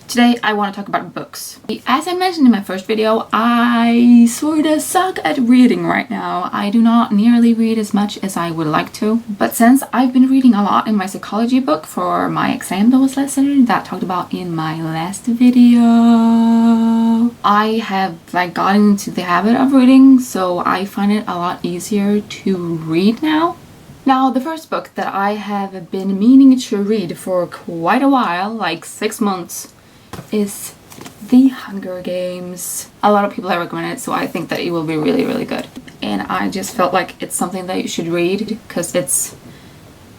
Today I want to talk about books. As I mentioned in my first video, I sorta suck at reading right now. I do not nearly read as much as I would like to. But since I've been reading a lot in my psychology book for my exam that was last Saturday, that I talked about in my last video, I have gotten into the habit of reading, so I find it a lot easier to read now. Now, the first book that I have been meaning to read for quite a while, like 6 months, is The Hunger Games. A lot of people have recommended it, so I think that it will be really, really good. And I just felt like it's something that you should read because it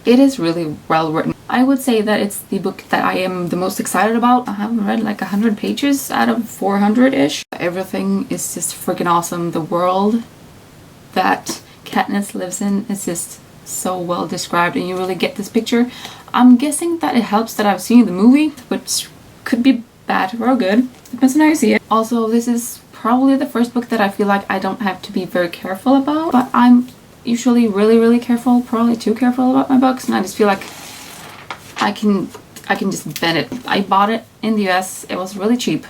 is really well written. I would say that it's the book that I am the most excited about. I haven't read like 100 pages out of 400-ish. Everything is just freaking awesome. The world that Katniss lives in is just so well described, and you really get this picture. I'm guessing that it helps that I've seen the movie, which could be bad or good, depends on how you see it. Also, this is probably the first book that I feel like I don't have to be very careful about, but I'm usually really, really careful, probably too careful about my books, and I just feel like I can just bend it. I bought it in the US, it was really cheap.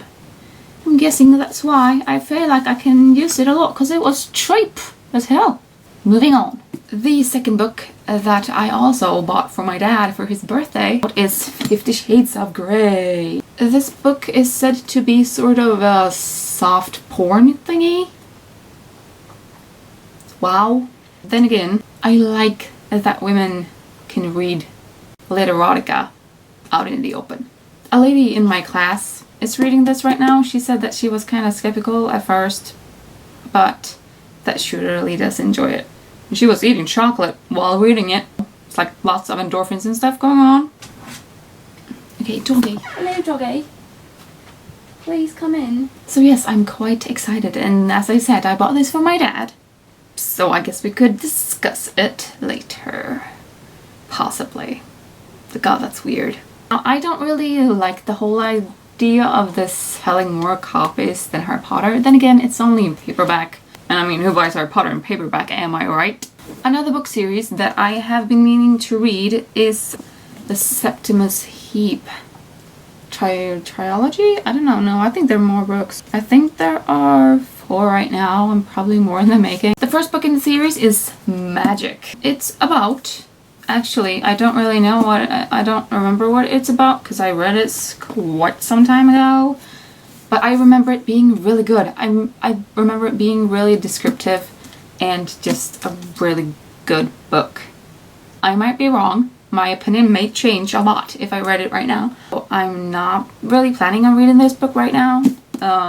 I'm guessing that's why I feel like I can use it a lot, because it was cheap as hell. Moving on. The second book that I also bought for my dad for his birthday is 50 Shades of Grey. This book is said to be sort of a soft porn thingy. Wow. Then again, I like that women can read lit erotica out in the open. A lady in my class is reading this right now. She said that she was kind of skeptical at first, but that she really does enjoy it. She was eating chocolate while reading it. It's like lots of endorphins and stuff going on. Okay, doggy. Hello, doggy. Please come in. So yes, I'm quite excited, and as I said, I bought this for my dad. So I guess we could discuss it later. Possibly. God, that's weird. Now, I don't really like the whole idea of this selling more copies than Harry Potter. Then again, it's only in paperback. And I mean, who buys Harry Potter in paperback, am I right? Another book series that I have been meaning to read is the Septimus Heap trilogy? I don't know, no, I think there are more books. I think there are 4 right now, and probably more in the making. The first book in the series is Magic. It's about, actually, I don't really know I don't remember what it's about, because I read it quite some time ago. But I remember it being really good. I remember it being really descriptive and just a really good book. I might be wrong. My opinion may change a lot if I read it right now. So I'm not really planning on reading this book right now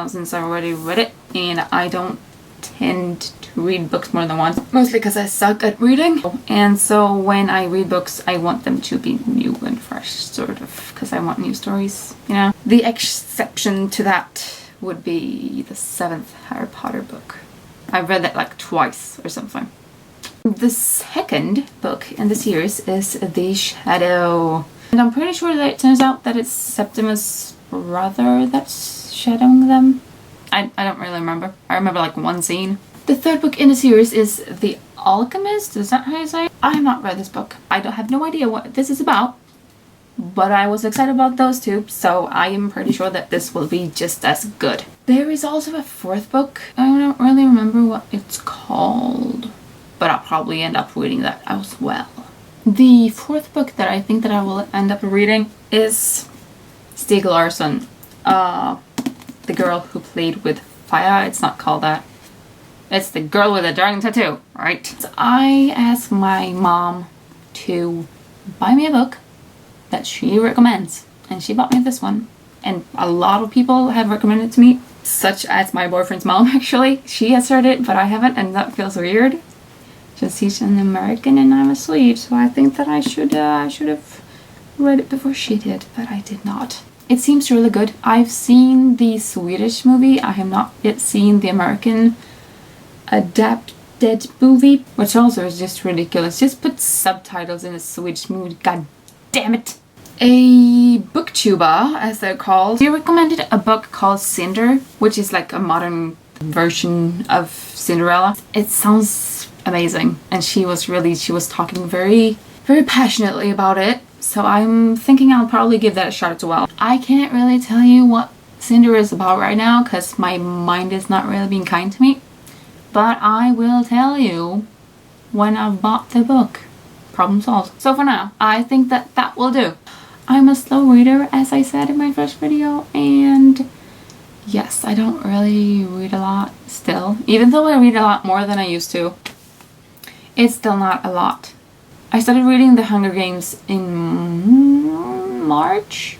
since I already read it, and I don't tend to read books more than once. Mostly because I suck at reading. And so when I read books, I want them to be new and fresh, sort of, because I want new stories, you know? The exception to that would be the 7th Harry Potter book. I've read that like twice or something. The second book in the series is The Shadow. And I'm pretty sure that it turns out that it's Septimus' brother that's shadowing them. I don't really remember. I remember like one scene. The third book in the series is The Alchemist. Is that how you say it? I have not read this book. I have no idea what this is about. But I was excited about those two, so I am pretty sure that this will be just as good. There is also a 4th book. I don't really remember what it's called, but I'll probably end up reading that as well. The 4th book that I think that I will end up reading is Stieg Larsson. The girl who played with fire. It's not called that. It's the girl with the dragon tattoo, right? So I asked my mom to buy me a book that she recommends, and she bought me this one. And a lot of people have recommended it to me, such as my boyfriend's mom, actually. She has read it, but I haven't, and that feels weird. Just he's an American and I'm a Swede, so I think that I should have read it before she did, but I did not. It seems really good. I've seen the Swedish movie. I have not yet seen the American adapted movie, which also is just ridiculous. Just put subtitles in a Swedish movie. God damn it. A booktuber, as they're called, she recommended a book called Cinder, which is like a modern version of Cinderella. It sounds amazing, and she was talking very, very passionately about it. So I'm thinking I'll probably give that a shot as well. I can't really tell you what Cinder is about right now because my mind is not really being kind to me. But I will tell you when I've bought the book. Problem solved. So for now, I think that will do. I'm a slow reader, as I said in my first video, and yes, I don't really read a lot still. Even though I read a lot more than I used to, it's still not a lot. I started reading The Hunger Games in March,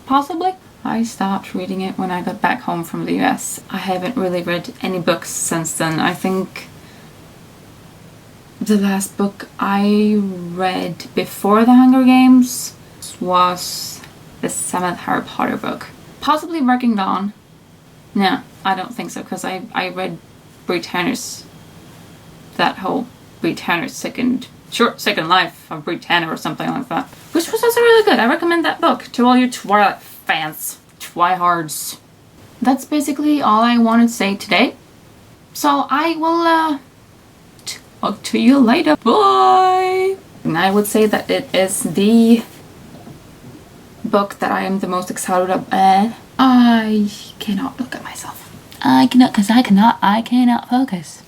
possibly. I stopped reading it when I got back home from the US. I haven't really read any books since then. I think the last book I read before The Hunger Games was the 7th Harry Potter book. Possibly Working Dawn. No, I don't think so, because I read Bree Tanner's, that whole Bree Tanner's second life of Bree Tanner or something like that. Which was also really good. I recommend that book to all you Twilight fans. Twihards. That's basically all I wanted to say today. So I will talk to you later. Bye! And I would say that it is the book that I am the most excited about. I cannot look at myself. I cannot focus.